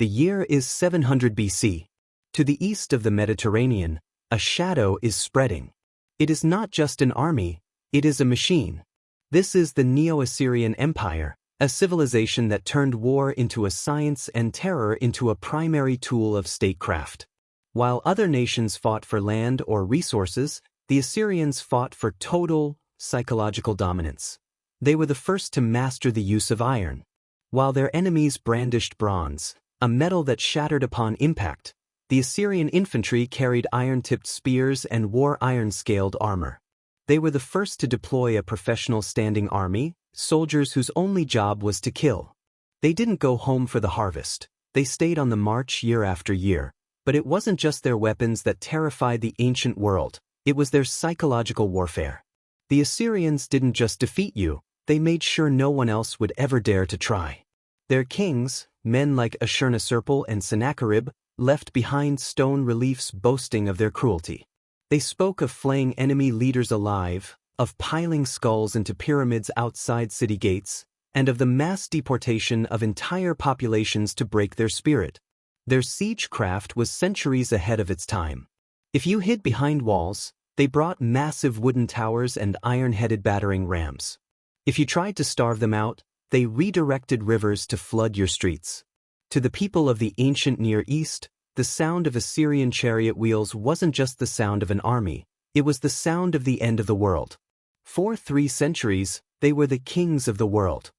The year is 700 BC. To the east of the Mediterranean, a shadow is spreading. It is not just an army, it is a machine. This is the Neo-Assyrian Empire, a civilization that turned war into a science and terror into a primary tool of statecraft. While other nations fought for land or resources, the Assyrians fought for total, psychological dominance. They were the first to master the use of iron. While their enemies brandished bronze, a metal that shattered upon impact, the Assyrian infantry carried iron-tipped spears and wore iron-scaled armor. They were the first to deploy a professional standing army, soldiers whose only job was to kill. They didn't go home for the harvest. They stayed on the march year after year. But it wasn't just their weapons that terrified the ancient world, it was their psychological warfare. The Assyrians didn't just defeat you, they made sure no one else would ever dare to try. Their kings, men like Ashurnasirpal and Sennacherib, left behind stone reliefs boasting of their cruelty. They spoke of flaying enemy leaders alive, of piling skulls into pyramids outside city gates, and of the mass deportation of entire populations to break their spirit. Their siegecraft was centuries ahead of its time. If you hid behind walls, they brought massive wooden towers and iron-headed battering rams. If you tried to starve them out, they redirected rivers to flood your streets. To the people of the ancient Near East, the sound of Assyrian chariot wheels wasn't just the sound of an army, it was the sound of the end of the world. For 3 centuries, they were the kings of the world.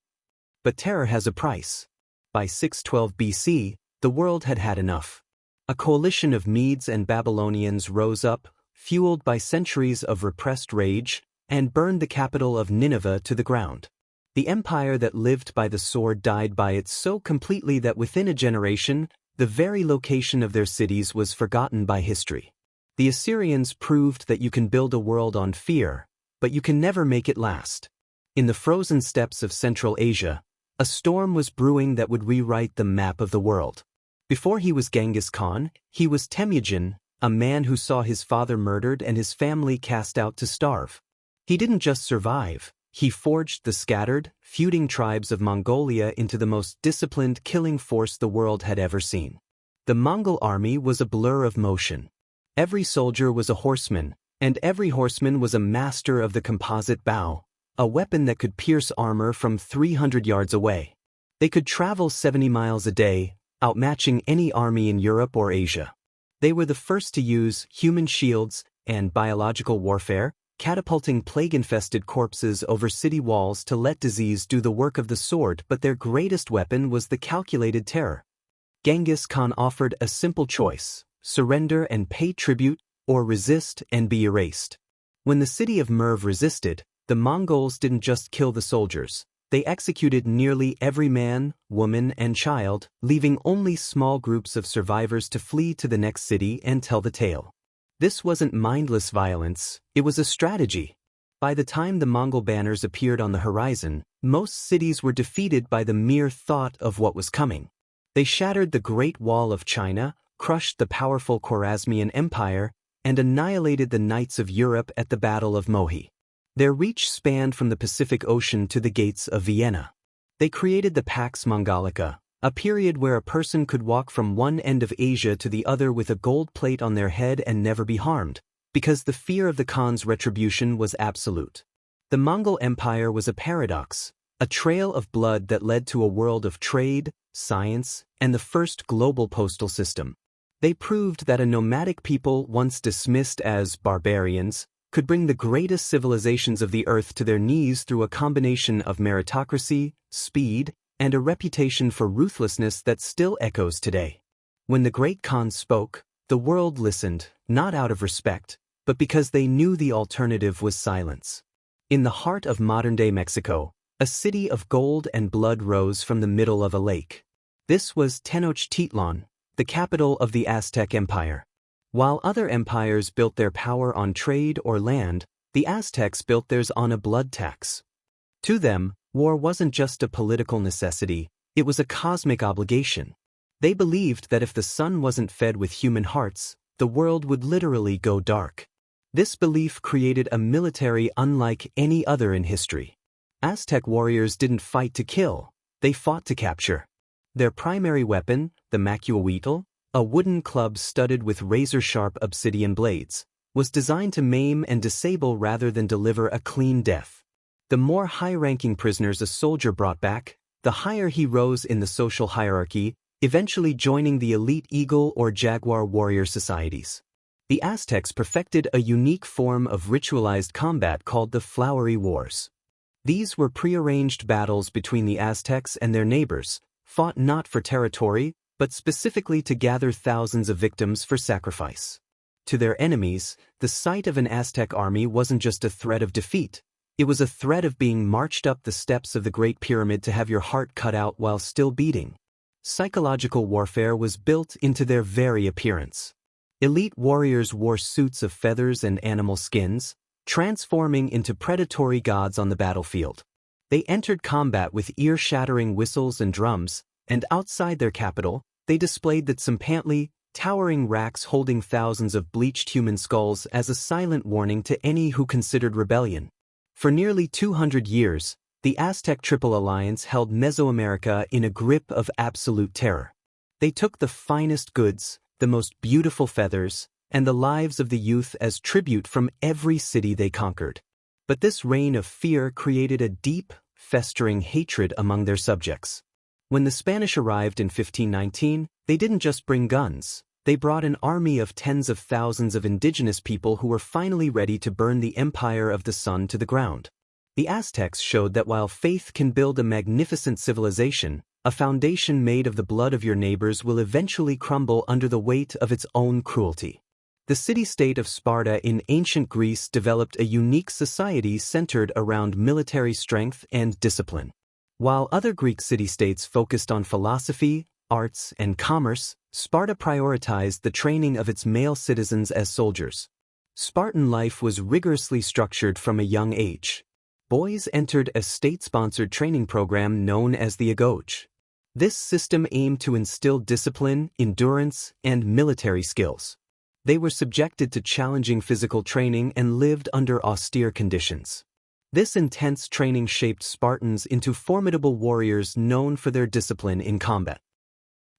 But terror has a price. By 612 BC, the world had had enough. A coalition of Medes and Babylonians rose up, fueled by centuries of repressed rage, and burned the capital of Nineveh to the ground. The empire that lived by the sword died by it so completely that within a generation, the very location of their cities was forgotten by history. The Assyrians proved that you can build a world on fear, but you can never make it last. In the frozen steppes of Central Asia, a storm was brewing that would rewrite the map of the world. Before he was Genghis Khan, he was Temujin, a man who saw his father murdered and his family cast out to starve. He didn't just survive, he forged the scattered, feuding tribes of Mongolia into the most disciplined killing force the world had ever seen. The Mongol army was a blur of motion. Every soldier was a horseman, and every horseman was a master of the composite bow, a weapon that could pierce armor from 300 yards away. They could travel 70 miles a day, outmatching any army in Europe or Asia. They were the first to use human shields and biological warfare, catapulting plague-infested corpses over city walls to let disease do the work of the sword, but their greatest weapon was the calculated terror. Genghis Khan offered a simple choice: surrender and pay tribute, or resist and be erased. When the city of Merv resisted, the Mongols didn't just kill the soldiers. They executed nearly every man, woman, and child, leaving only small groups of survivors to flee to the next city and tell the tale. This wasn't mindless violence, it was a strategy. By the time the Mongol banners appeared on the horizon, most cities were defeated by the mere thought of what was coming. They shattered the Great Wall of China, crushed the powerful Khwarezmian Empire, and annihilated the knights of Europe at the Battle of Mohi. Their reach spanned from the Pacific Ocean to the gates of Vienna. They created the Pax Mongolica, a period where a person could walk from one end of Asia to the other with a gold plate on their head and never be harmed, because the fear of the Khan's retribution was absolute. The Mongol Empire was a paradox, a trail of blood that led to a world of trade, science, and the first global postal system. They proved that a nomadic people once dismissed as barbarians could bring the greatest civilizations of the earth to their knees through a combination of meritocracy, speed, and a reputation for ruthlessness that still echoes today. When the great Khan spoke, the world listened, not out of respect, but because they knew the alternative was silence. In the heart of modern-day Mexico, a city of gold and blood rose from the middle of a lake. This was Tenochtitlan, the capital of the Aztec Empire. While other empires built their power on trade or land, the Aztecs built theirs on a blood tax. To them, war wasn't just a political necessity, it was a cosmic obligation. They believed that if the sun wasn't fed with human hearts, the world would literally go dark. This belief created a military unlike any other in history. Aztec warriors didn't fight to kill, they fought to capture. Their primary weapon, the macuahuitl, a wooden club studded with razor-sharp obsidian blades, was designed to maim and disable rather than deliver a clean death. The more high-ranking prisoners a soldier brought back, the higher he rose in the social hierarchy, eventually joining the elite eagle or jaguar warrior societies. The Aztecs perfected a unique form of ritualized combat called the Flowery Wars. These were prearranged battles between the Aztecs and their neighbors, fought not for territory, but specifically to gather thousands of victims for sacrifice. To their enemies, the sight of an Aztec army wasn't just a threat of defeat, it was a threat of being marched up the steps of the Great Pyramid to have your heart cut out while still beating. Psychological warfare was built into their very appearance. Elite warriors wore suits of feathers and animal skins, transforming into predatory gods on the battlefield. They entered combat with ear-shattering whistles and drums, and outside their capital, they displayed the tzompantli, towering racks holding thousands of bleached human skulls as a silent warning to any who considered rebellion. For nearly 200 years, the Aztec Triple Alliance held Mesoamerica in a grip of absolute terror. They took the finest goods, the most beautiful feathers, and the lives of the youth as tribute from every city they conquered. But this reign of fear created a deep, festering hatred among their subjects. When the Spanish arrived in 1519, they didn't just bring guns, they brought an army of tens of thousands of indigenous people who were finally ready to burn the Empire of the Sun to the ground. The Aztecs showed that while faith can build a magnificent civilization, a foundation made of the blood of your neighbors will eventually crumble under the weight of its own cruelty. The city-state of Sparta in ancient Greece developed a unique society centered around military strength and discipline. While other Greek city-states focused on philosophy, arts, and commerce, Sparta prioritized the training of its male citizens as soldiers. Spartan life was rigorously structured from a young age. Boys entered a state-sponsored training program known as the agoge. This system aimed to instill discipline, endurance, and military skills. They were subjected to challenging physical training and lived under austere conditions. This intense training shaped Spartans into formidable warriors known for their discipline in combat.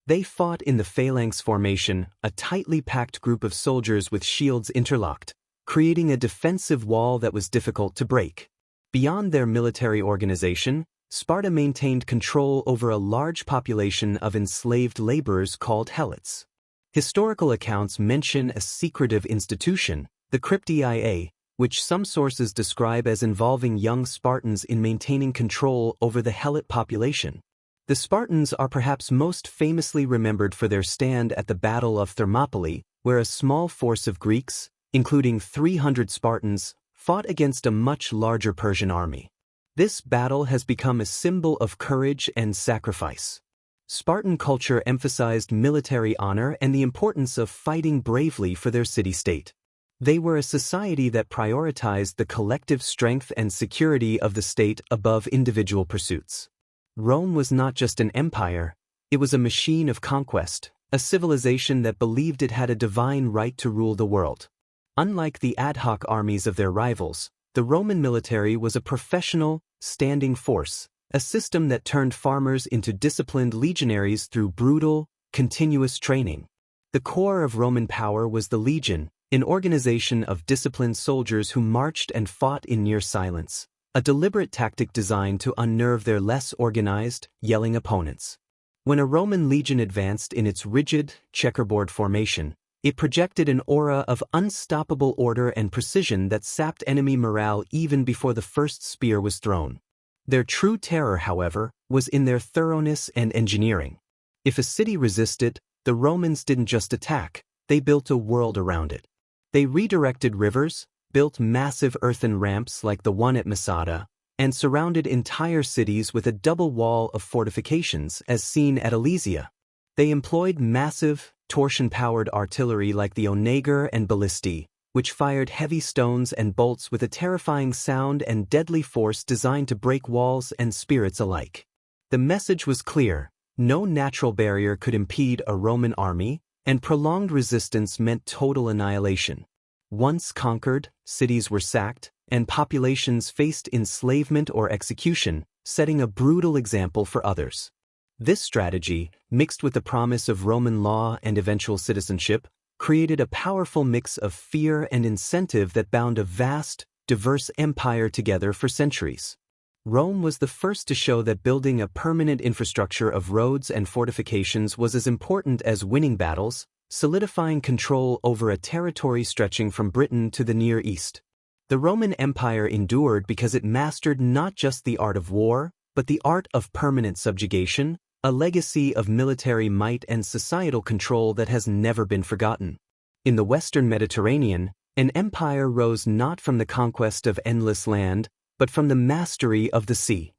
They fought in the phalanx formation, a tightly packed group of soldiers with shields interlocked, creating a defensive wall that was difficult to break. Beyond their military organization, Sparta maintained control over a large population of enslaved laborers called helots. Historical accounts mention a secretive institution, the cryptia, which some sources describe as involving young Spartans in maintaining control over the helot population. The Spartans are perhaps most famously remembered for their stand at the Battle of Thermopylae, where a small force of Greeks, including 300 Spartans, fought against a much larger Persian army. This battle has become a symbol of courage and sacrifice. Spartan culture emphasized military honor and the importance of fighting bravely for their city-state. They were a society that prioritized the collective strength and security of the state above individual pursuits. Rome was not just an empire, it was a machine of conquest, a civilization that believed it had a divine right to rule the world. Unlike the ad hoc armies of their rivals, the Roman military was a professional, standing force, a system that turned farmers into disciplined legionaries through brutal, continuous training. The core of Roman power was the legion, an organization of disciplined soldiers who marched and fought in near silence, a deliberate tactic designed to unnerve their less organized, yelling opponents. When a Roman legion advanced in its rigid, checkerboard formation, it projected an aura of unstoppable order and precision that sapped enemy morale even before the first spear was thrown. Their true terror, however, was in their thoroughness and engineering. If a city resisted, the Romans didn't just attack, they built a world around it. They redirected rivers, built massive earthen ramps like the one at Masada, and surrounded entire cities with a double wall of fortifications as seen at Alesia. They employed massive, torsion-powered artillery like the onager and ballistae, which fired heavy stones and bolts with a terrifying sound and deadly force designed to break walls and spirits alike. The message was clear: no natural barrier could impede a Roman army, and prolonged resistance meant total annihilation. Once conquered, cities were sacked, and populations faced enslavement or execution, setting a brutal example for others. This strategy, mixed with the promise of Roman law and eventual citizenship, created a powerful mix of fear and incentive that bound a vast, diverse empire together for centuries. Rome was the first to show that building a permanent infrastructure of roads and fortifications was as important as winning battles, solidifying control over a territory stretching from Britain to the Near East. The Roman Empire endured because it mastered not just the art of war, but the art of permanent subjugation, a legacy of military might and societal control that has never been forgotten. In the Western Mediterranean, an empire rose not from the conquest of endless land, but from the mastery of the sea.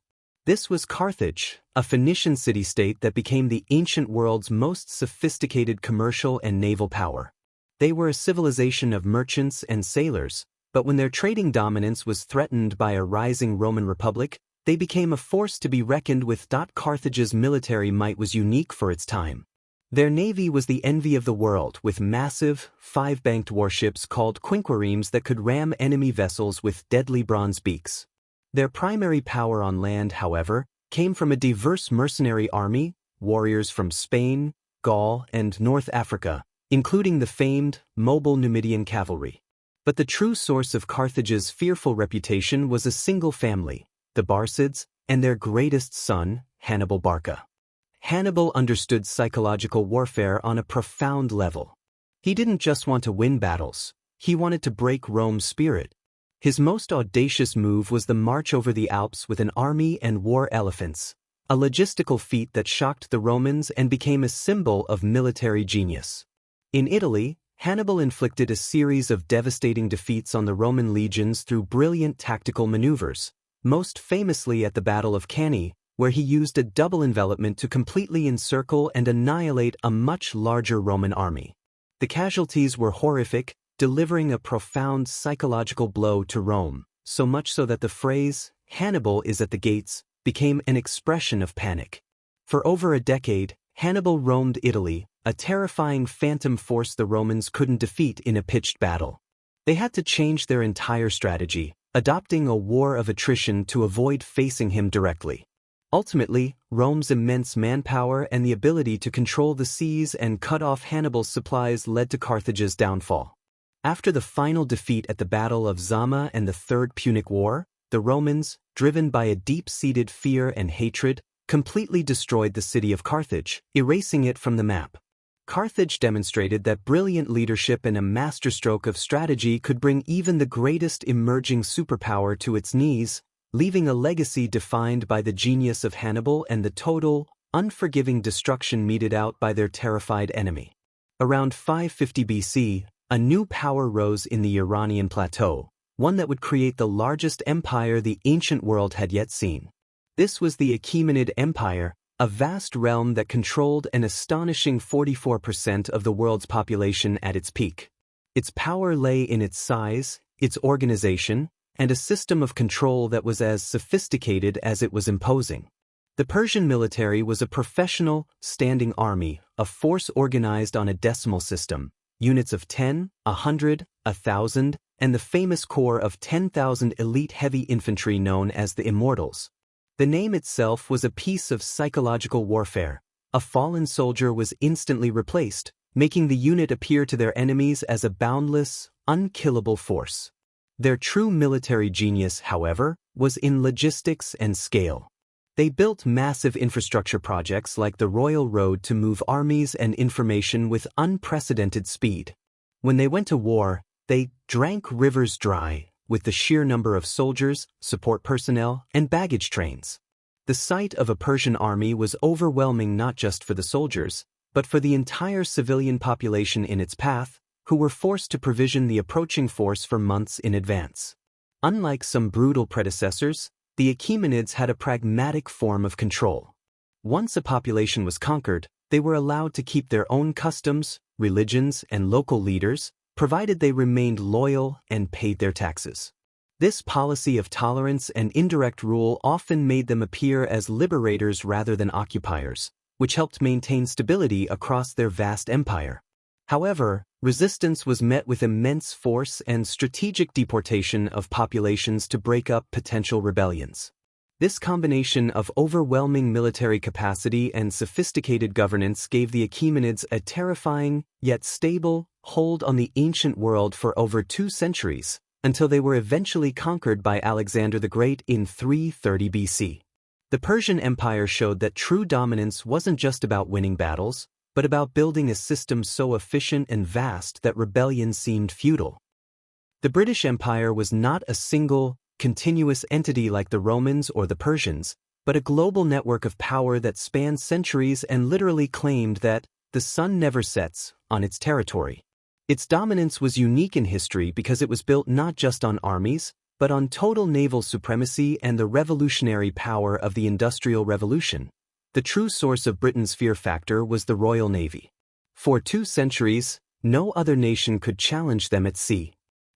This was Carthage, a Phoenician city-state that became the ancient world's most sophisticated commercial and naval power. They were a civilization of merchants and sailors, but when their trading dominance was threatened by a rising Roman Republic, they became a force to be reckoned with. Carthage's military might was unique for its time. Their navy was the envy of the world, with massive, five-banked warships called quinquiremes that could ram enemy vessels with deadly bronze beaks. Their primary power on land, however, came from a diverse mercenary army, warriors from Spain, Gaul, and North Africa, including the famed, mobile Numidian cavalry. But the true source of Carthage's fearful reputation was a single family, the Barcids, and their greatest son, Hannibal Barca. Hannibal understood psychological warfare on a profound level. He didn't just want to win battles, he wanted to break Rome's spirit. His most audacious move was the march over the Alps with an army and war elephants, a logistical feat that shocked the Romans and became a symbol of military genius. In Italy, Hannibal inflicted a series of devastating defeats on the Roman legions through brilliant tactical maneuvers, most famously at the Battle of Cannae, where he used a double envelopment to completely encircle and annihilate a much larger Roman army. The casualties were horrific, delivering a profound psychological blow to Rome, so much so that the phrase, "Hannibal is at the gates," became an expression of panic. For over a decade, Hannibal roamed Italy, a terrifying phantom force the Romans couldn't defeat in a pitched battle. They had to change their entire strategy, adopting a war of attrition to avoid facing him directly. Ultimately, Rome's immense manpower and the ability to control the seas and cut off Hannibal's supplies led to Carthage's downfall. After the final defeat at the Battle of Zama and the Third Punic War, the Romans, driven by a deep-seated fear and hatred, completely destroyed the city of Carthage, erasing it from the map. Carthage demonstrated that brilliant leadership and a masterstroke of strategy could bring even the greatest emerging superpower to its knees, leaving a legacy defined by the genius of Hannibal and the total, unforgiving destruction meted out by their terrified enemy. Around 550 BC, a new power rose in the Iranian plateau, one that would create the largest empire the ancient world had yet seen. This was the Achaemenid Empire, a vast realm that controlled an astonishing 44% of the world's population at its peak. Its power lay in its size, its organization, and a system of control that was as sophisticated as it was imposing. The Persian military was a professional, standing army, a force organized on a decimal system, units of 10, 100, 1,000, and the famous corps of 10,000 elite heavy infantry known as the Immortals. The name itself was a piece of psychological warfare. A fallen soldier was instantly replaced, making the unit appear to their enemies as a boundless, unkillable force. Their true military genius, however, was in logistics and scale. They built massive infrastructure projects like the Royal Road to move armies and information with unprecedented speed. When they went to war, they drank rivers dry, with the sheer number of soldiers, support personnel, and baggage trains. The sight of a Persian army was overwhelming not just for the soldiers, but for the entire civilian population in its path, who were forced to provision the approaching force for months in advance. Unlike some brutal predecessors, the Achaemenids had a pragmatic form of control. Once a population was conquered, they were allowed to keep their own customs, religions, and local leaders, provided they remained loyal and paid their taxes. This policy of tolerance and indirect rule often made them appear as liberators rather than occupiers, which helped maintain stability across their vast empire. However, resistance was met with immense force and strategic deportation of populations to break up potential rebellions. This combination of overwhelming military capacity and sophisticated governance gave the Achaemenids a terrifying, yet stable, hold on the ancient world for over 2 centuries, until they were eventually conquered by Alexander the Great in 330 BC. The Persian Empire showed that true dominance wasn't just about winning battles, but about building a system so efficient and vast that rebellion seemed futile. The British Empire was not a single, continuous entity like the Romans or the Persians, but a global network of power that spanned centuries and literally claimed that the sun never sets on its territory. Its dominance was unique in history because it was built not just on armies, but on total naval supremacy and the revolutionary power of the Industrial Revolution. The true source of Britain's fear factor was the Royal Navy. For 2 centuries, no other nation could challenge them at sea.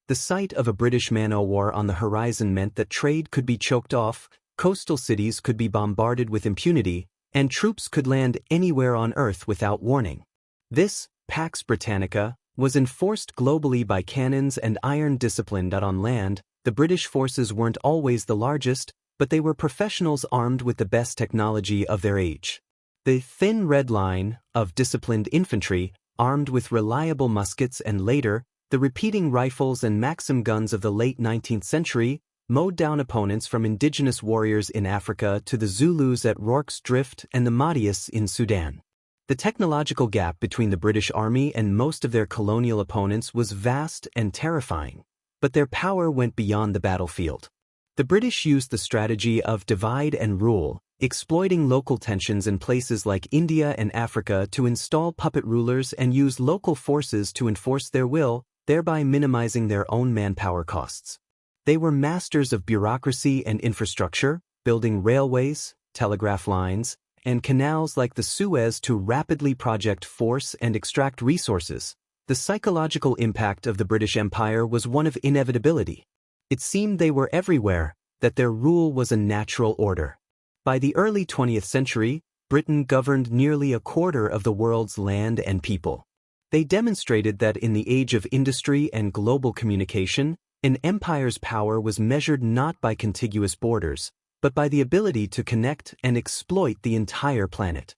The sight of a British man-o'-war on the horizon meant that trade could be choked off, coastal cities could be bombarded with impunity, and troops could land anywhere on Earth without warning. This, Pax Britannica, was enforced globally by cannons and iron discipline. On land, the British forces weren't always the largest, but they were professionals armed with the best technology of their age. The thin red line of disciplined infantry, armed with reliable muskets, and later, the repeating rifles and Maxim guns of the late 19th century, mowed down opponents from indigenous warriors in Africa to the Zulus at Rorke's Drift and the Mahdists in Sudan. The technological gap between the British Army and most of their colonial opponents was vast and terrifying, but their power went beyond the battlefield. The British used the strategy of divide and rule, exploiting local tensions in places like India and Africa to install puppet rulers and use local forces to enforce their will, thereby minimizing their own manpower costs. They were masters of bureaucracy and infrastructure, building railways, telegraph lines, and canals like the Suez to rapidly project force and extract resources. The psychological impact of the British Empire was one of inevitability. It seemed they were everywhere, that their rule was a natural order. By the early 20th century, Britain governed nearly a quarter of the world's land and people. They demonstrated that in the age of industry and global communication, an empire's power was measured not by contiguous borders, but by the ability to connect and exploit the entire planet.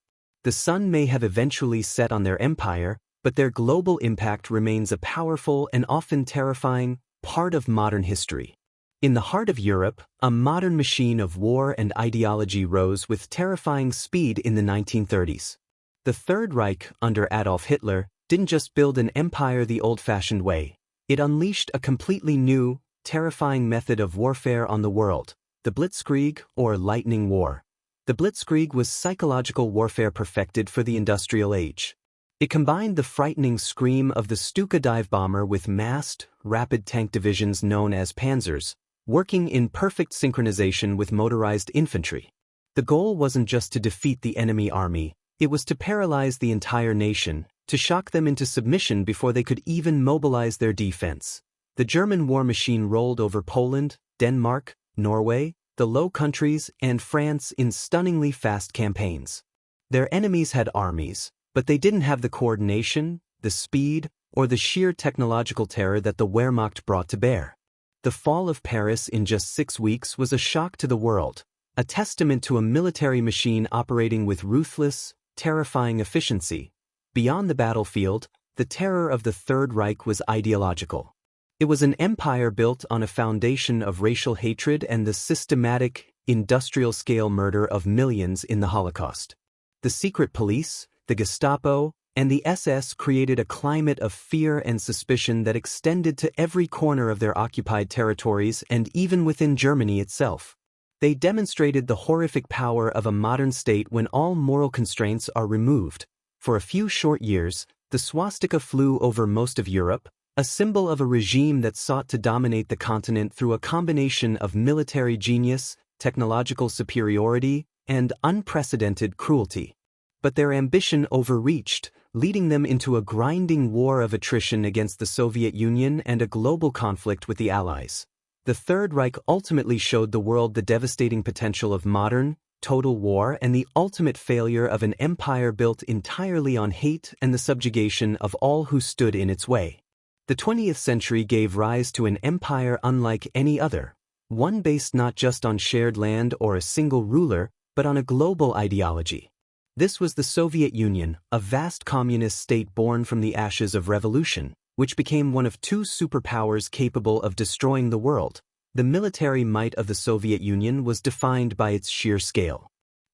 The sun may have eventually set on their empire, but their global impact remains a powerful and often terrifying part of modern history. In the heart of Europe, a modern machine of war and ideology rose with terrifying speed in the 1930s. The Third Reich, under Adolf Hitler, didn't just build an empire the old-fashioned way. It unleashed a completely new, terrifying method of warfare on the world, the Blitzkrieg, or Lightning War. The Blitzkrieg was psychological warfare perfected for the industrial age. It combined the frightening scream of the Stuka dive bomber with massed, rapid tank divisions known as panzers, working in perfect synchronization with motorized infantry. The goal wasn't just to defeat the enemy army, it was to paralyze the entire nation, to shock them into submission before they could even mobilize their defense. The German war machine rolled over Poland, Denmark, Norway, the Low Countries, and France in stunningly fast campaigns. Their enemies had armies, but they didn't have the coordination, the speed, or the sheer technological terror that the Wehrmacht brought to bear. The fall of Paris in just 6 weeks was a shock to the world, a testament to a military machine operating with ruthless, terrifying efficiency. Beyond the battlefield, the terror of the Third Reich was ideological. It was an empire built on a foundation of racial hatred and the systematic, industrial-scale murder of millions in the Holocaust. The secret police, the Gestapo, and the SS created a climate of fear and suspicion that extended to every corner of their occupied territories and even within Germany itself. They demonstrated the horrific power of a modern state when all moral constraints are removed. For a few short years, the swastika flew over most of Europe, a symbol of a regime that sought to dominate the continent through a combination of military genius, technological superiority, and unprecedented cruelty. But their ambition overreached, leading them into a grinding war of attrition against the Soviet Union and a global conflict with the Allies. The Third Reich ultimately showed the world the devastating potential of modern, total war and the ultimate failure of an empire built entirely on hate and the subjugation of all who stood in its way. The 20th century gave rise to an empire unlike any other, one based not just on shared land or a single ruler, but on a global ideology. This was the Soviet Union, a vast communist state born from the ashes of revolution, which became one of two superpowers capable of destroying the world. The military might of the Soviet Union was defined by its sheer scale.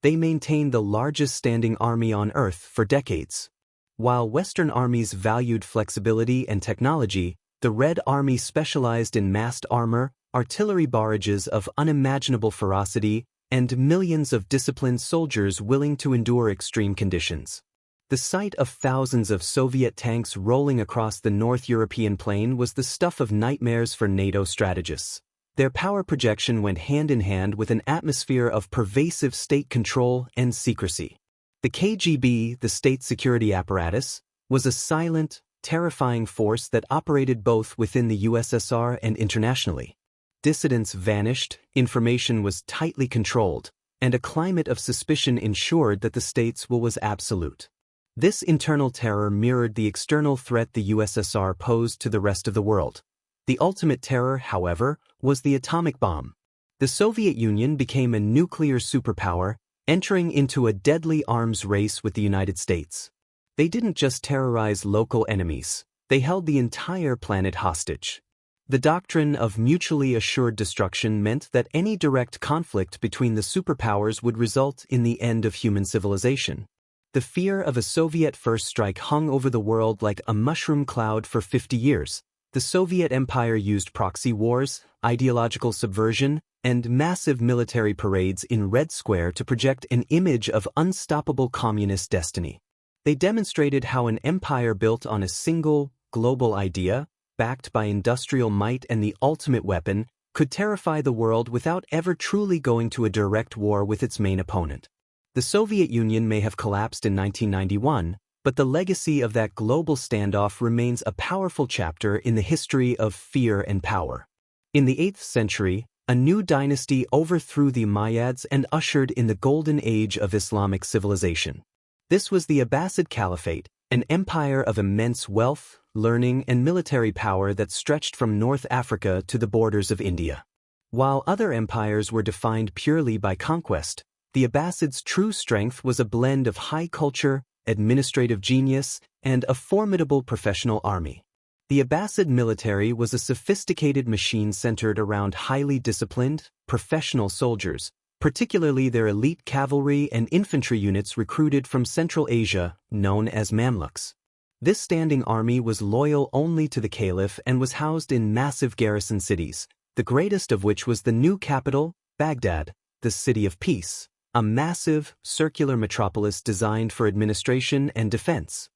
They maintained the largest standing army on Earth for decades. While Western armies valued flexibility and technology, the Red Army specialized in massed armor, artillery barrages of unimaginable ferocity, and millions of disciplined soldiers willing to endure extreme conditions. The sight of thousands of Soviet tanks rolling across the North European plain was the stuff of nightmares for NATO strategists. Their power projection went hand in hand with an atmosphere of pervasive state control and secrecy. The KGB, the state security apparatus, was a silent, terrifying force that operated both within the USSR and internationally. Dissidents vanished, information was tightly controlled, and a climate of suspicion ensured that the state's will was absolute. This internal terror mirrored the external threat the USSR posed to the rest of the world. The ultimate terror, however, was the atomic bomb. The Soviet Union became a nuclear superpower, entering into a deadly arms race with the United States. They didn't just terrorize local enemies, they held the entire planet hostage. The doctrine of mutually assured destruction meant that any direct conflict between the superpowers would result in the end of human civilization. The fear of a Soviet first strike hung over the world like a mushroom cloud for 50 years. The Soviet Empire used proxy wars, ideological subversion, and massive military parades in Red Square to project an image of unstoppable communist destiny. They demonstrated how an empire built on a single, global idea, backed by industrial might and the ultimate weapon, could terrify the world without ever truly going to a direct war with its main opponent. The Soviet Union may have collapsed in 1991, but the legacy of that global standoff remains a powerful chapter in the history of fear and power. In the 8th century, a new dynasty overthrew the Umayyads and ushered in the golden age of Islamic civilization. This was the Abbasid Caliphate, an empire of immense wealth, learning, and military power that stretched from North Africa to the borders of India. While other empires were defined purely by conquest, the Abbasids' true strength was a blend of high culture, administrative genius, and a formidable professional army. The Abbasid military was a sophisticated machine centered around highly disciplined, professional soldiers, particularly their elite cavalry and infantry units recruited from Central Asia, known as Mamluks. This standing army was loyal only to the caliph and was housed in massive garrison cities, the greatest of which was the new capital, Baghdad, the city of peace, a massive, circular metropolis designed for administration and defense.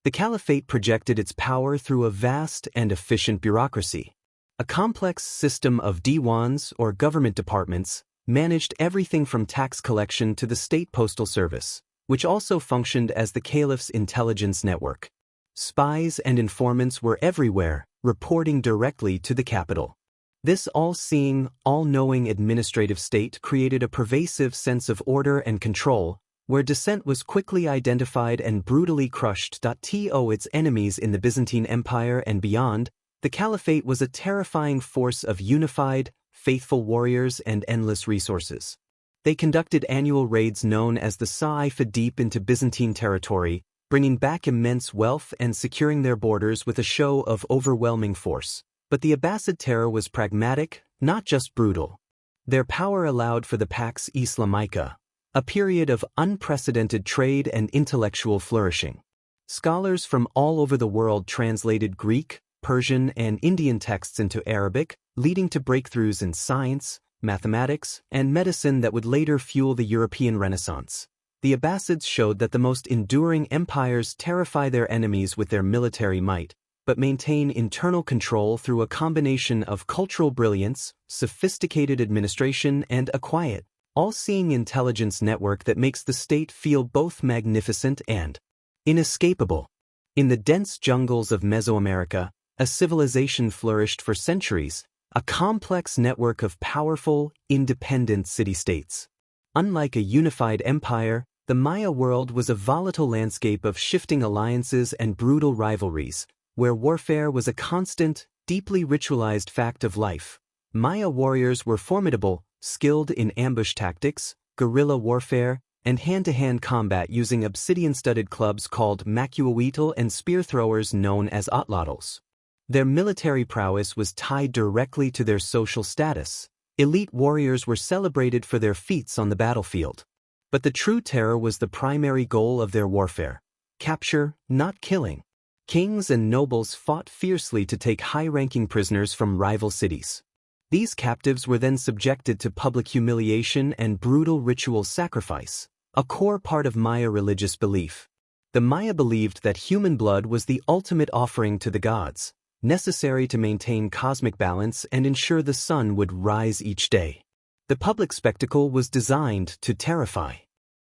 The caliphate projected its power through a vast and efficient bureaucracy. A complex system of diwans, or government departments, managed everything from tax collection to the state postal service, which also functioned as the caliph's intelligence network. Spies and informants were everywhere, reporting directly to the capital. This all-seeing, all-knowing administrative state created a pervasive sense of order and control, where dissent was quickly identified and brutally crushed. To its enemies in the Byzantine Empire and beyond, the caliphate was a terrifying force of unified, faithful warriors and endless resources. They conducted annual raids known as the Sa'ifa deep into Byzantine territory, bringing back immense wealth and securing their borders with a show of overwhelming force. But the Abbasid terror was pragmatic, not just brutal. Their power allowed for the Pax Islamica, a period of unprecedented trade and intellectual flourishing. Scholars from all over the world translated Greek, Persian, and Indian texts into Arabic, leading to breakthroughs in science, mathematics, and medicine that would later fuel the European Renaissance. The Abbasids showed that the most enduring empires terrify their enemies with their military might, but maintain internal control through a combination of cultural brilliance, sophisticated administration, and a quiet, all-seeing intelligence network that makes the state feel both magnificent and inescapable. In the dense jungles of Mesoamerica, a civilization flourished for centuries, a complex network of powerful, independent city-states. Unlike a unified empire, the Maya world was a volatile landscape of shifting alliances and brutal rivalries, where warfare was a constant, deeply ritualized fact of life. Maya warriors were formidable, skilled in ambush tactics, guerrilla warfare, and hand-to-hand combat using obsidian-studded clubs called macuahuitl and spear throwers known as atlotls. Their military prowess was tied directly to their social status. Elite warriors were celebrated for their feats on the battlefield. But the true terror was the primary goal of their warfare: capture, not killing. Kings and nobles fought fiercely to take high-ranking prisoners from rival cities. These captives were then subjected to public humiliation and brutal ritual sacrifice, a core part of Maya religious belief. The Maya believed that human blood was the ultimate offering to the gods, necessary to maintain cosmic balance and ensure the sun would rise each day. The public spectacle was designed to terrify.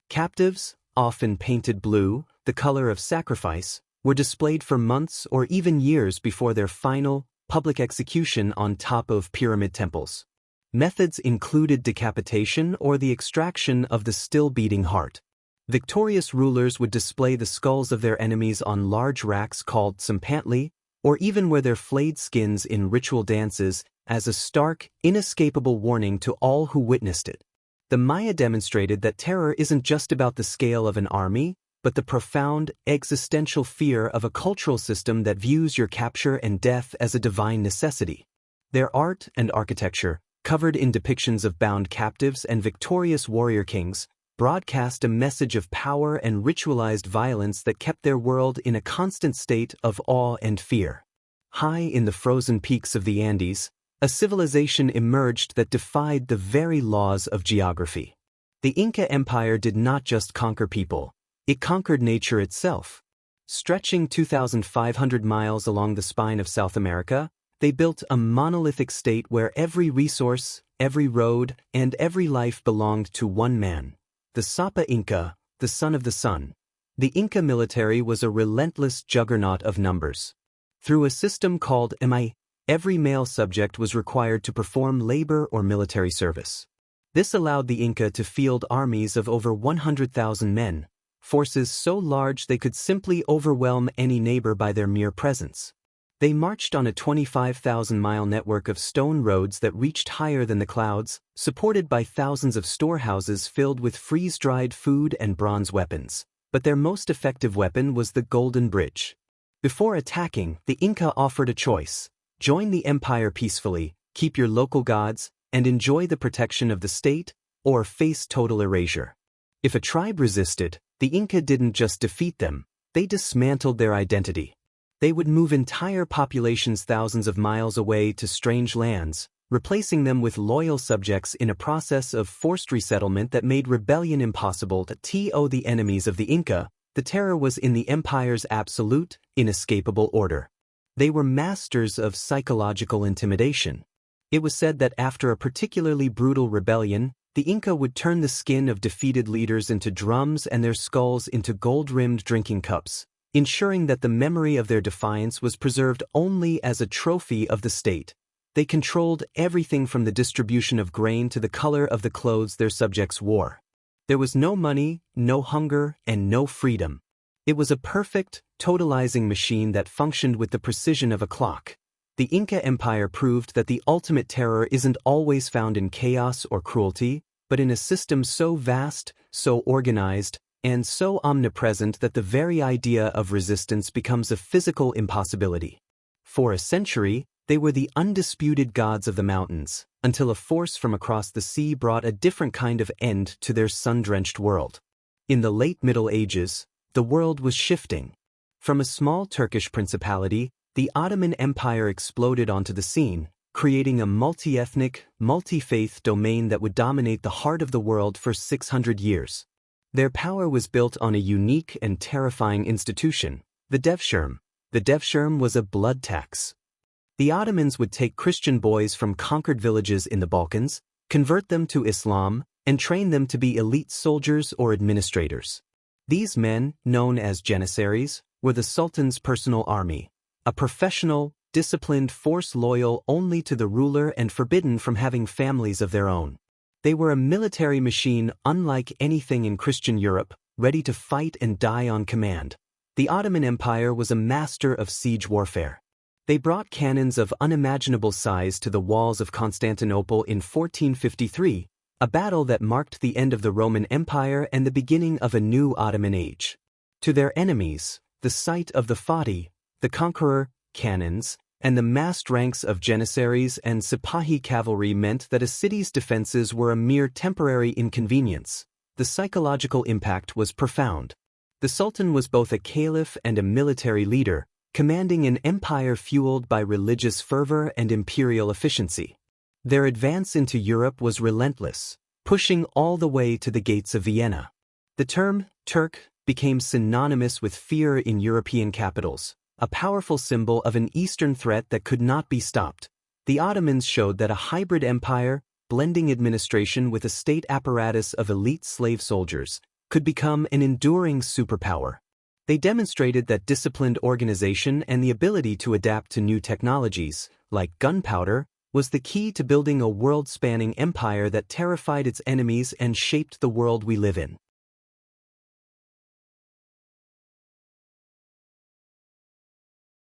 Captives, often painted blue, the color of sacrifice, were displayed for months or even years before their final, public execution on top of pyramid temples. Methods included decapitation or the extraction of the still-beating heart. Victorious rulers would display the skulls of their enemies on large racks called tsampantli, or even wear their flayed skins in ritual dances as a stark, inescapable warning to all who witnessed it. The Maya demonstrated that terror isn't just about the scale of an army, but the profound, existential fear of a cultural system that views your capture and death as a divine necessity. Their art and architecture, covered in depictions of bound captives and victorious warrior kings, broadcast a message of power and ritualized violence that kept their world in a constant state of awe and fear. High in the frozen peaks of the Andes, a civilization emerged that defied the very laws of geography. The Inca Empire did not just conquer people, it conquered nature itself. Stretching 2,500 miles along the spine of South America, they built a monolithic state where every resource, every road, and every life belonged to one man: the Sapa Inca, the son of the sun. The Inca military was a relentless juggernaut of numbers. Through a system called MI, every male subject was required to perform labor or military service. This allowed the Inca to field armies of over 100,000 men, forces so large they could simply overwhelm any neighbor by their mere presence. They marched on a 25,000-mile network of stone roads that reached higher than the clouds, supported by thousands of storehouses filled with freeze-dried food and bronze weapons. But their most effective weapon was the Golden Bridge. Before attacking, the Inca offered a choice: join the empire peacefully, keep your local gods, and enjoy the protection of the state, or face total erasure. If a tribe resisted, the Inca didn't just defeat them, they dismantled their identity. They would move entire populations thousands of miles away to strange lands, replacing them with loyal subjects in a process of forced resettlement that made rebellion impossible. To the enemies of the Inca, the terror was in the empire's absolute, inescapable order. They were masters of psychological intimidation. It was said that after a particularly brutal rebellion, the Inca would turn the skin of defeated leaders into drums and their skulls into gold-rimmed drinking cups, ensuring that the memory of their defiance was preserved only as a trophy of the state. They controlled everything from the distribution of grain to the color of the clothes their subjects wore. There was no money, no hunger, and no freedom. It was a perfect, totalizing machine that functioned with the precision of a clock. The Inca Empire proved that the ultimate terror isn't always found in chaos or cruelty, but in a system so vast, so organized, and so omnipresent that the very idea of resistance becomes a physical impossibility. For a century, they were the undisputed gods of the mountains, until a force from across the sea brought a different kind of end to their sun-drenched world. In the late Middle Ages, the world was shifting. From a small Turkish principality, the Ottoman Empire exploded onto the scene, creating a multi-ethnic, multi-faith domain that would dominate the heart of the world for 600 years. Their power was built on a unique and terrifying institution, the devshirme. The devshirme was a blood tax. The Ottomans would take Christian boys from conquered villages in the Balkans, convert them to Islam, and train them to be elite soldiers or administrators. These men, known as janissaries, were the Sultan's personal army, a professional, disciplined force loyal only to the ruler and forbidden from having families of their own. They were a military machine unlike anything in Christian Europe, ready to fight and die on command. The Ottoman Empire was a master of siege warfare. They brought cannons of unimaginable size to the walls of Constantinople in 1453, a battle that marked the end of the Roman Empire and the beginning of a new Ottoman age. To their enemies, the sight of the Fatih, the conqueror, cannons, and the massed ranks of janissaries and Sipahi cavalry meant that a city's defenses were a mere temporary inconvenience. The psychological impact was profound. The Sultan was both a caliph and a military leader, commanding an empire fueled by religious fervor and imperial efficiency. Their advance into Europe was relentless, pushing all the way to the gates of Vienna. The term Turk became synonymous with fear in European capitals, a powerful symbol of an Eastern threat that could not be stopped. The Ottomans showed that a hybrid empire, blending administration with a state apparatus of elite slave soldiers, could become an enduring superpower. They demonstrated that disciplined organization and the ability to adapt to new technologies, like gunpowder, was the key to building a world-spanning empire that terrified its enemies and shaped the world we live in.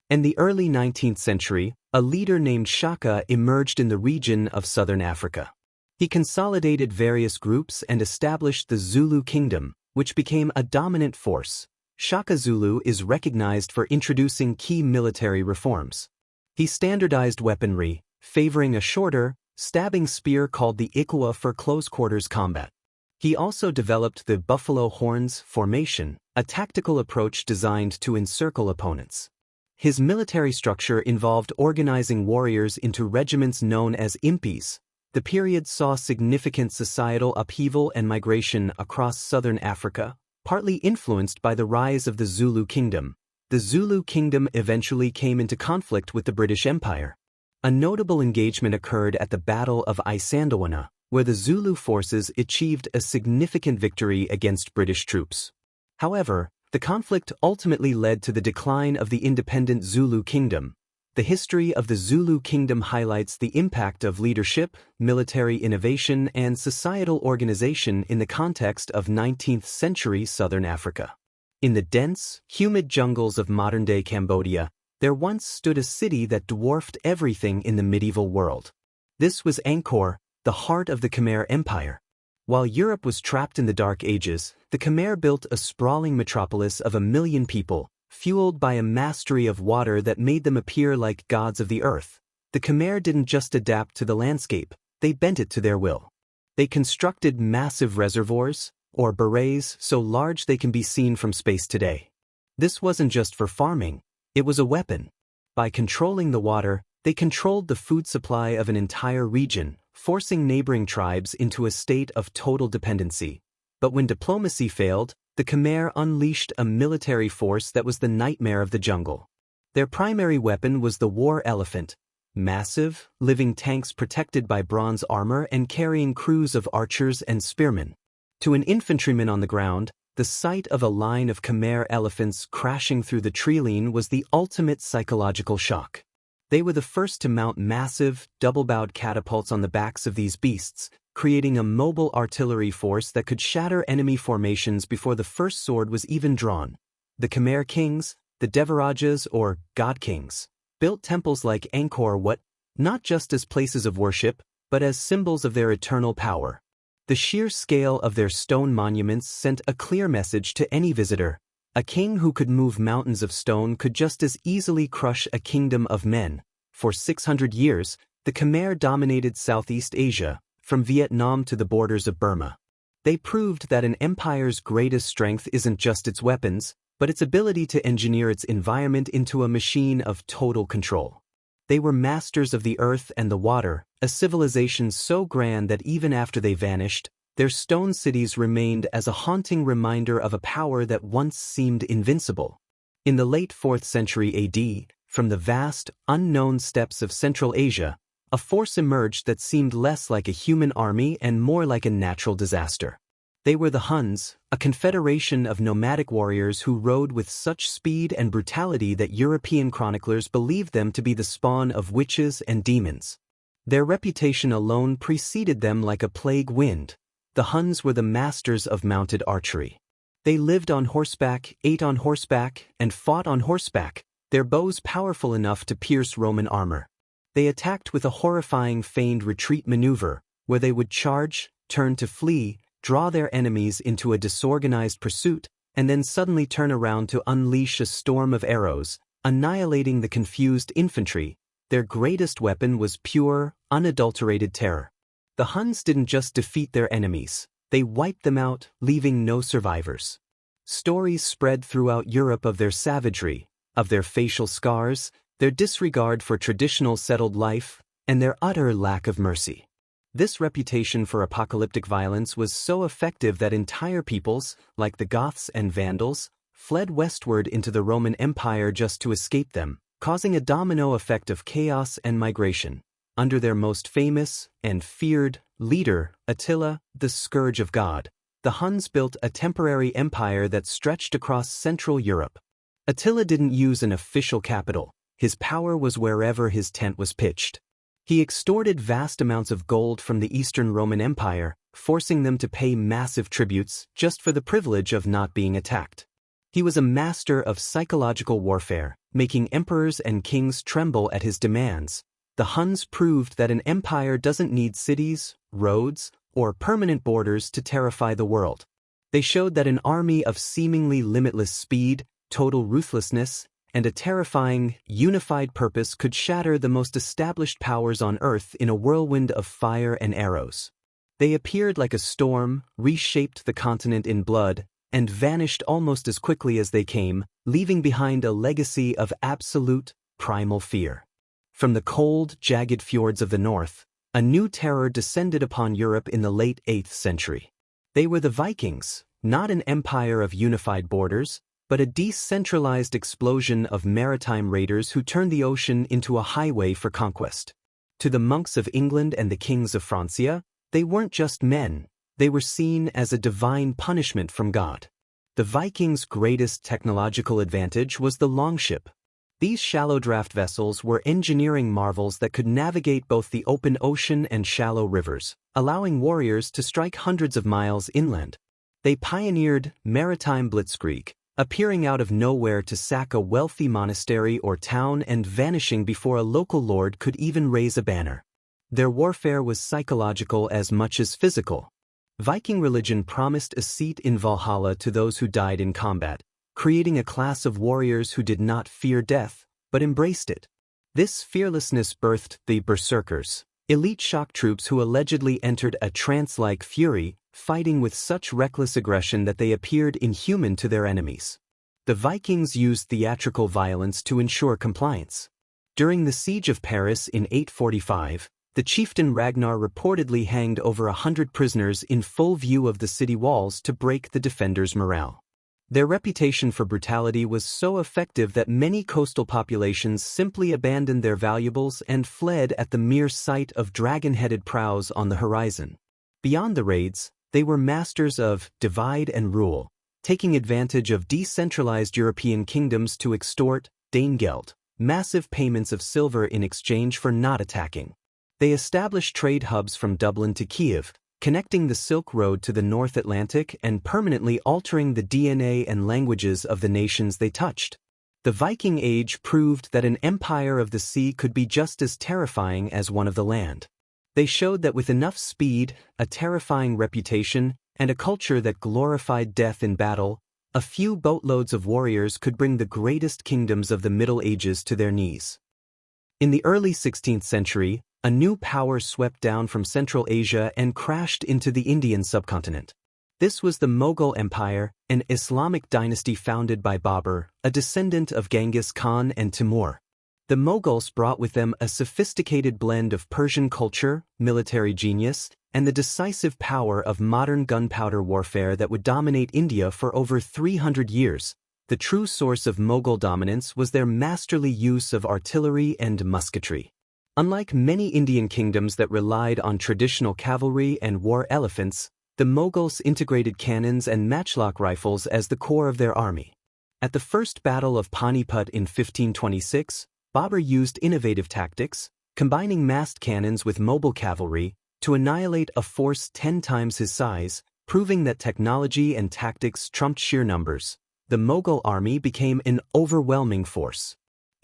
In the early 19th century, a leader named Shaka emerged in the region of southern Africa. He consolidated various groups and established the Zulu kingdom, which became a dominant force. Shaka Zulu is recognized for introducing key military reforms. He standardized weaponry, favoring a shorter, stabbing spear called the Ikwa for close-quarters combat. He also developed the buffalo horns formation, a tactical approach designed to encircle opponents. His military structure involved organizing warriors into regiments known as impis. The period saw significant societal upheaval and migration across southern Africa, partly influenced by the rise of the Zulu kingdom. The Zulu kingdom eventually came into conflict with the British Empire. A notable engagement occurred at the Battle of Isandlwana, where the Zulu forces achieved a significant victory against British troops. However, the conflict ultimately led to the decline of the independent Zulu kingdom. The history of the Zulu kingdom highlights the impact of leadership, military innovation, and societal organization in the context of 19th-century southern Africa. In the dense, humid jungles of modern-day Cambodia, there once stood a city that dwarfed everything in the medieval world. This was Angkor, the heart of the Khmer Empire. While Europe was trapped in the Dark Ages, the Khmer built a sprawling metropolis of 1 million people, fueled by a mastery of water that made them appear like gods of the earth. The Khmer didn't just adapt to the landscape, they bent it to their will. They constructed massive reservoirs, or barrages, so large they can be seen from space today. This wasn't just for farming, it was a weapon. By controlling the water, they controlled the food supply of an entire region, forcing neighboring tribes into a state of total dependency. But when diplomacy failed, the Khmer unleashed a military force that was the nightmare of the jungle. Their primary weapon was the war elephant, massive, living tanks protected by bronze armor and carrying crews of archers and spearmen. To an infantryman on the ground, the sight of a line of Khmer elephants crashing through the treeline was the ultimate psychological shock. They were the first to mount massive, double-bowed catapults on the backs of these beasts, creating a mobile artillery force that could shatter enemy formations before the first sword was even drawn. The Khmer kings, the Devarajas or God Kings, built temples like Angkor Wat, not just as places of worship, but as symbols of their eternal power. The sheer scale of their stone monuments sent a clear message to any visitor. A king who could move mountains of stone could just as easily crush a kingdom of men. For 600 years, the Khmer dominated Southeast Asia, from Vietnam to the borders of Burma. They proved that an empire's greatest strength isn't just its weapons, but its ability to engineer its environment into a machine of total control. They were masters of the earth and the water, a civilization so grand that even after they vanished, their stone cities remained as a haunting reminder of a power that once seemed invincible. In the late 4th century AD, from the vast, unknown steppes of Central Asia, a force emerged that seemed less like a human army and more like a natural disaster. They were the Huns, a confederation of nomadic warriors who rode with such speed and brutality that European chroniclers believed them to be the spawn of witches and demons. Their reputation alone preceded them like a plague wind. The Huns were the masters of mounted archery. They lived on horseback, ate on horseback, and fought on horseback, their bows powerful enough to pierce Roman armor. They attacked with a horrifying feigned retreat maneuver, where they would charge, turn to flee, draw their enemies into a disorganized pursuit, and then suddenly turn around to unleash a storm of arrows, annihilating the confused infantry. Their greatest weapon was pure, unadulterated terror. The Huns didn't just defeat their enemies, they wiped them out, leaving no survivors. Stories spread throughout Europe of their savagery, of their facial scars, their disregard for traditional settled life, and their utter lack of mercy. This reputation for apocalyptic violence was so effective that entire peoples, like the Goths and Vandals, fled westward into the Roman Empire just to escape them, causing a domino effect of chaos and migration. Under their most famous and feared leader, Attila, the Scourge of God, the Huns built a temporary empire that stretched across Central Europe. Attila didn't use an official capital. His power was wherever his tent was pitched. He extorted vast amounts of gold from the Eastern Roman Empire, forcing them to pay massive tributes just for the privilege of not being attacked. He was a master of psychological warfare, making emperors and kings tremble at his demands. The Huns proved that an empire doesn't need cities, roads, or permanent borders to terrify the world. They showed that an army of seemingly limitless speed, total ruthlessness, and a terrifying, unified purpose could shatter the most established powers on Earth in a whirlwind of fire and arrows. They appeared like a storm, reshaped the continent in blood, and vanished almost as quickly as they came, leaving behind a legacy of absolute, primal fear. From the cold, jagged fjords of the north, a new terror descended upon Europe in the late 8th century. They were the Vikings, not an empire of unified borders, but a decentralized explosion of maritime raiders who turned the ocean into a highway for conquest. To the monks of England and the kings of Francia, they weren't just men, they were seen as a divine punishment from God. The Vikings' greatest technological advantage was the longship. These shallow draft vessels were engineering marvels that could navigate both the open ocean and shallow rivers, allowing warriors to strike hundreds of miles inland. They pioneered maritime blitzkrieg, appearing out of nowhere to sack a wealthy monastery or town and vanishing before a local lord could even raise a banner. Their warfare was psychological as much as physical. Viking religion promised a seat in Valhalla to those who died in combat, creating a class of warriors who did not fear death, but embraced it. This fearlessness birthed the Berserkers, elite shock troops who allegedly entered a trance-like fury, fighting with such reckless aggression that they appeared inhuman to their enemies. The Vikings used theatrical violence to ensure compliance. During the siege of Paris in 845, the chieftain Ragnar reportedly hanged over 100 prisoners in full view of the city walls to break the defenders' morale. Their reputation for brutality was so effective that many coastal populations simply abandoned their valuables and fled at the mere sight of dragon-headed prows on the horizon. Beyond the raids, they were masters of divide and rule, taking advantage of decentralized European kingdoms to extort Danegeld, massive payments of silver in exchange for not attacking. They established trade hubs from Dublin to Kiev, connecting the Silk Road to the North Atlantic and permanently altering the DNA and languages of the nations they touched. The Viking Age proved that an empire of the sea could be just as terrifying as one of the land. They showed that with enough speed, a terrifying reputation, and a culture that glorified death in battle, a few boatloads of warriors could bring the greatest kingdoms of the Middle Ages to their knees. In the early 16th century, a new power swept down from Central Asia and crashed into the Indian subcontinent. This was the Mongol Empire, an Islamic dynasty founded by Babur, a descendant of Genghis Khan and Timur. The Mughals brought with them a sophisticated blend of Persian culture, military genius, and the decisive power of modern gunpowder warfare that would dominate India for over 300 years. The true source of Mughal dominance was their masterly use of artillery and musketry. Unlike many Indian kingdoms that relied on traditional cavalry and war elephants, the Mughals integrated cannons and matchlock rifles as the core of their army. At the First Battle of Panipat in 1526, Babur used innovative tactics, combining massed cannons with mobile cavalry, to annihilate a force 10 times his size, proving that technology and tactics trumped sheer numbers. The Mughal army became an overwhelming force.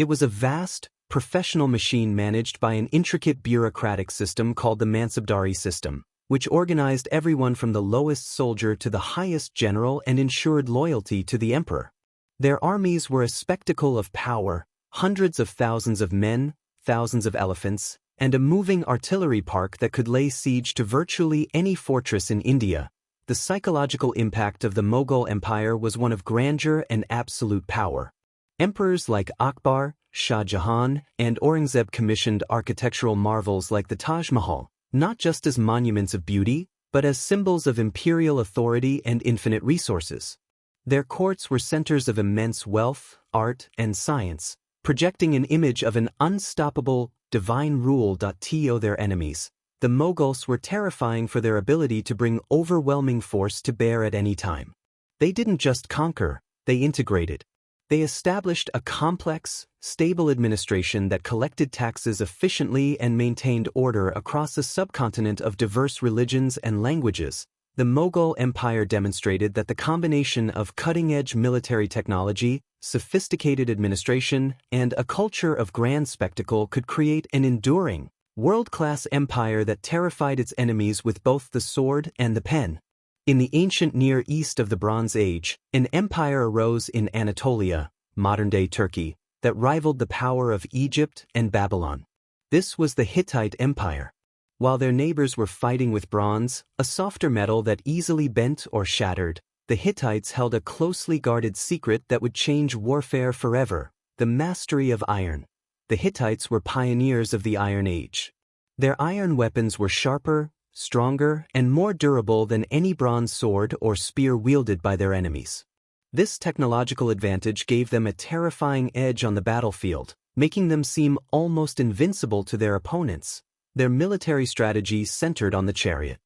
It was a vast, professional machine managed by an intricate bureaucratic system called the Mansabdari system, which organized everyone from the lowest soldier to the highest general and ensured loyalty to the emperor. Their armies were a spectacle of power, hundreds of thousands of men, thousands of elephants, and a moving artillery park that could lay siege to virtually any fortress in India. The psychological impact of the Mongol Empire was one of grandeur and absolute power. Emperors like Akbar, Shah Jahan, and Aurangzeb commissioned architectural marvels like the Taj Mahal, not just as monuments of beauty, but as symbols of imperial authority and infinite resources. Their courts were centers of immense wealth, art, and science, projecting an image of an unstoppable, divine rule. To their enemies, the Moguls were terrifying for their ability to bring overwhelming force to bear at any time. They didn't just conquer, they integrated. They established a complex, stable administration that collected taxes efficiently and maintained order across a subcontinent of diverse religions and languages. The Mongol Empire demonstrated that the combination of cutting-edge military technology, sophisticated administration, and a culture of grand spectacle could create an enduring, world-class empire that terrified its enemies with both the sword and the pen. In the ancient Near East of the Bronze Age, an empire arose in Anatolia, modern-day Turkey, that rivaled the power of Egypt and Babylon. This was the Hittite Empire. While their neighbors were fighting with bronze, a softer metal that easily bent or shattered, the Hittites held a closely guarded secret that would change warfare forever: the mastery of iron. The Hittites were pioneers of the Iron Age. Their iron weapons were sharper, stronger, and more durable than any bronze sword or spear wielded by their enemies. This technological advantage gave them a terrifying edge on the battlefield, making them seem almost invincible to their opponents. Their military strategy centered on the chariot.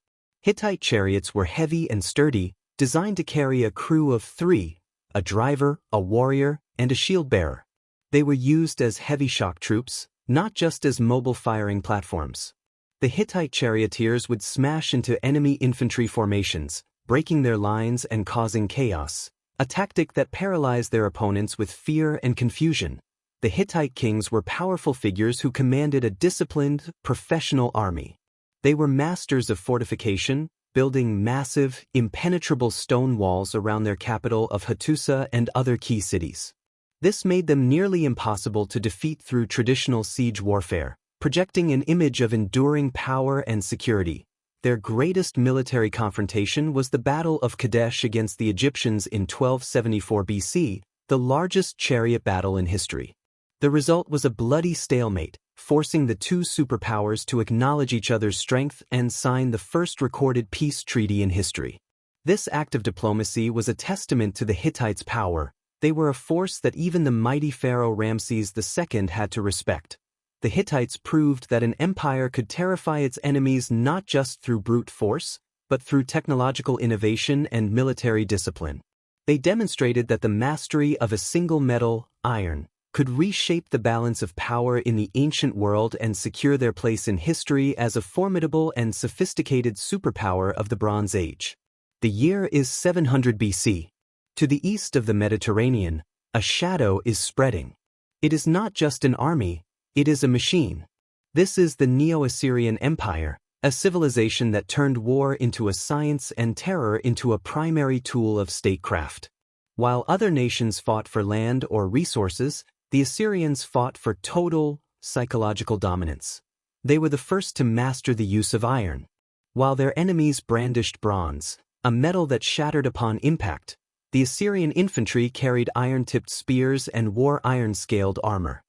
Hittite chariots were heavy and sturdy, designed to carry a crew of 3, a driver, a warrior, and a shield-bearer. They were used as heavy shock troops, not just as mobile firing platforms. The Hittite charioteers would smash into enemy infantry formations, breaking their lines and causing chaos, a tactic that paralyzed their opponents with fear and confusion. The Hittite kings were powerful figures who commanded a disciplined, professional army. They were masters of fortification, building massive, impenetrable stone walls around their capital of Hattusa and other key cities. This made them nearly impossible to defeat through traditional siege warfare, projecting an image of enduring power and security. Their greatest military confrontation was the Battle of Kadesh against the Egyptians in 1274 BC, the largest chariot battle in history. The result was a bloody stalemate, forcing the two superpowers to acknowledge each other's strength and sign the first recorded peace treaty in history. This act of diplomacy was a testament to the Hittites' power. They were a force that even the mighty pharaoh Ramses II had to respect. The Hittites proved that an empire could terrify its enemies not just through brute force, but through technological innovation and military discipline. They demonstrated that the mastery of a single metal, iron, could reshape the balance of power in the ancient world and secure their place in history as a formidable and sophisticated superpower of the Bronze Age. The year is 700 BC. To the east of the Mediterranean, a shadow is spreading. It is not just an army, it is a machine. This is the Neo-Assyrian Empire, a civilization that turned war into a science and terror into a primary tool of statecraft. While other nations fought for land or resources, the Assyrians fought for total, psychological dominance. They were the first to master the use of iron. While their enemies brandished bronze, a metal that shattered upon impact, the Assyrian infantry carried iron-tipped spears and wore iron-scaled armor.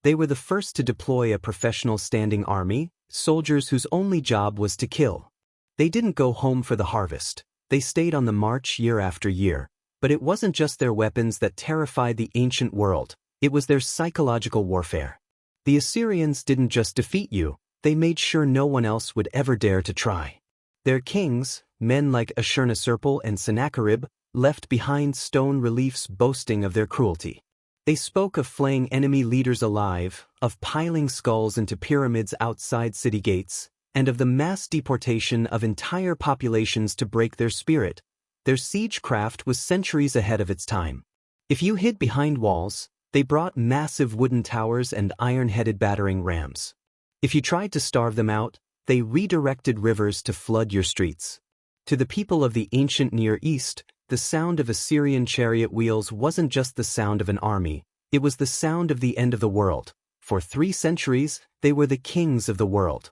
They were the first to deploy a professional standing army, soldiers whose only job was to kill. They didn't go home for the harvest. They stayed on the march year after year. But it wasn't just their weapons that terrified the ancient world. It was their psychological warfare. The Assyrians didn't just defeat you, they made sure no one else would ever dare to try. Their kings, men like Ashurnasirpal and Sennacherib, left behind stone reliefs boasting of their cruelty. They spoke of flaying enemy leaders alive, of piling skulls into pyramids outside city gates, and of the mass deportation of entire populations to break their spirit. Their siegecraft was centuries ahead of its time. If you hid behind walls, They brought massive wooden towers and iron-headed battering rams. If you tried to starve them out, they redirected rivers to flood your streets. To the people of the ancient Near East, the sound of Assyrian chariot wheels wasn't just the sound of an army, it was the sound of the end of the world. For 3 centuries, they were the kings of the world.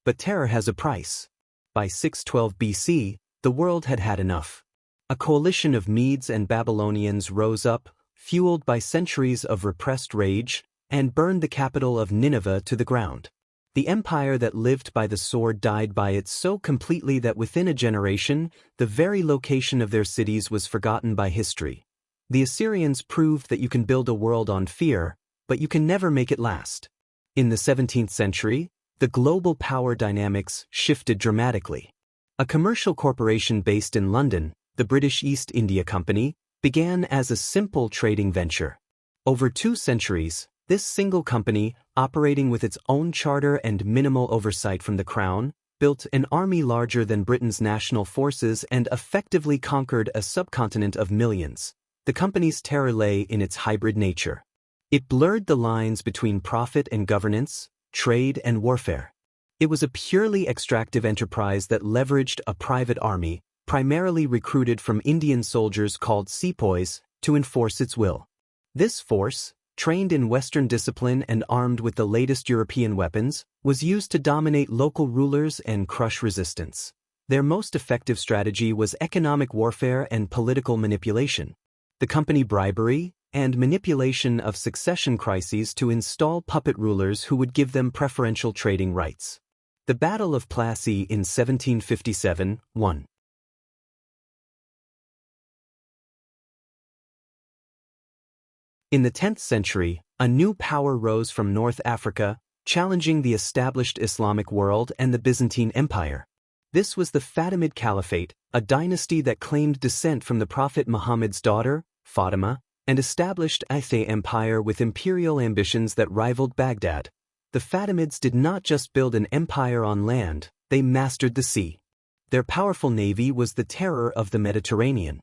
But terror has a price. By 612 BC, the world had had enough. A coalition of Medes and Babylonians rose up, fueled by centuries of repressed rage, and burned the capital of Nineveh to the ground. The empire that lived by the sword died by it so completely that within a generation, the very location of their cities was forgotten by history. The Assyrians proved that you can build a world on fear, but you can never make it last. In the 17th century, the global power dynamics shifted dramatically. A commercial corporation based in London, the British East India Company, began as a simple trading venture. Over 2 centuries, this single company, operating with its own charter and minimal oversight from the Crown, built an army larger than Britain's national forces and effectively conquered a subcontinent of millions. The company's terror lay in its hybrid nature. It blurred the lines between profit and governance, trade and warfare. It was a purely extractive enterprise that leveraged a private army, primarily recruited from Indian soldiers called sepoys, to enforce its will. This force, trained in Western discipline and armed with the latest European weapons, was used to dominate local rulers and crush resistance. Their most effective strategy was economic warfare and political manipulation. The company bribery and manipulation of succession crises to install puppet rulers who would give them preferential trading rights. The Battle of Plassey in 1757, 1. In the 10th century, a new power rose from North Africa, challenging the established Islamic world and the Byzantine Empire. This was the Fatimid Caliphate, a dynasty that claimed descent from the Prophet Muhammad's daughter, Fatima, and established a empire with imperial ambitions that rivaled Baghdad. The Fatimids did not just build an empire on land, they mastered the sea. Their powerful navy was the terror of the Mediterranean.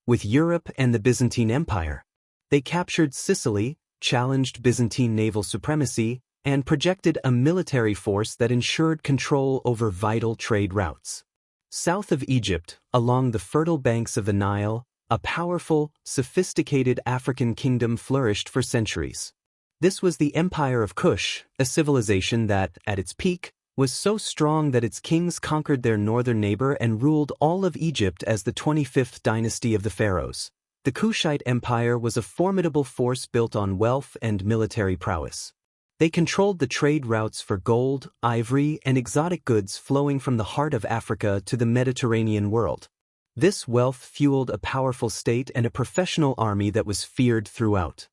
With Europe and the Byzantine Empire, they captured Sicily, challenged Byzantine naval supremacy, and projected a military force that ensured control over vital trade routes. South of Egypt, along the fertile banks of the Nile, a powerful, sophisticated African kingdom flourished for centuries. This was the Empire of Kush, a civilization that, at its peak, was so strong that its kings conquered their northern neighbor and ruled all of Egypt as the 25th dynasty of the pharaohs. The Kushite Empire was a formidable force built on wealth and military prowess. They controlled the trade routes for gold, ivory, and exotic goods flowing from the heart of Africa to the Mediterranean world. This wealth fueled a powerful state and a professional army that was feared throughout.